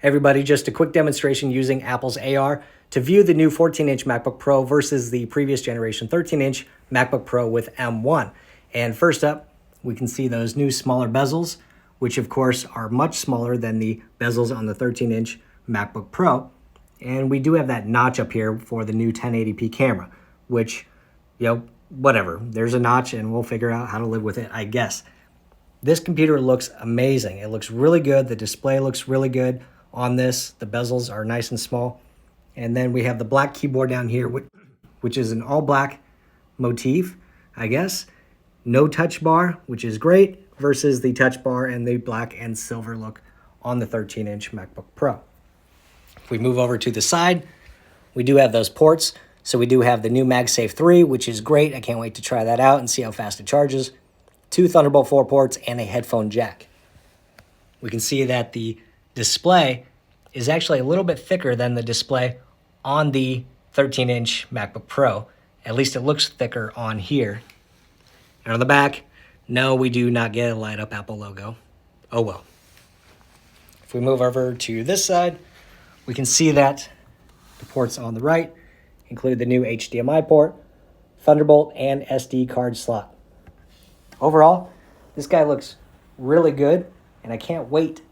Everybody, just a quick demonstration using Apple's AR to view the new 14-inch MacBook Pro versus the previous generation 13-inch MacBook Pro with M1. And first up, we can see those new smaller bezels, which of course are much smaller than the bezels on the 13-inch MacBook Pro. And we do have that notch up here for the new 1080p camera, which, whatever. There's a notch and we'll figure out how to live with it, I guess. This computer looks amazing. It looks really good. The display looks really good on this. The bezels are nice and small. And then we have the black keyboard down here, which is an all black motif, I guess. No touch bar, which is great, versus the touch bar and the black and silver look on the 13-inch MacBook Pro. If we move over to the side, we do have those ports. So we do have the new MagSafe 3, which is great. I can't wait to try that out and see how fast it charges. 2 Thunderbolt 4 ports and a headphone jack. We can see that the display is actually a little bit thicker than the display on the 13-inch MacBook Pro. At least it looks thicker on here. And on the back, no, we do not get a light-up Apple logo. Oh well. If we move over to this side, we can see that the ports on the right include the new HDMI port, Thunderbolt, and SD card slot. Overall, this guy looks really good, and I can't wait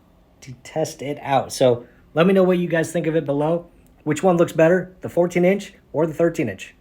to test it out. So let me know what you guys think of it below. Which one looks better, the 14-inch or the 13-inch?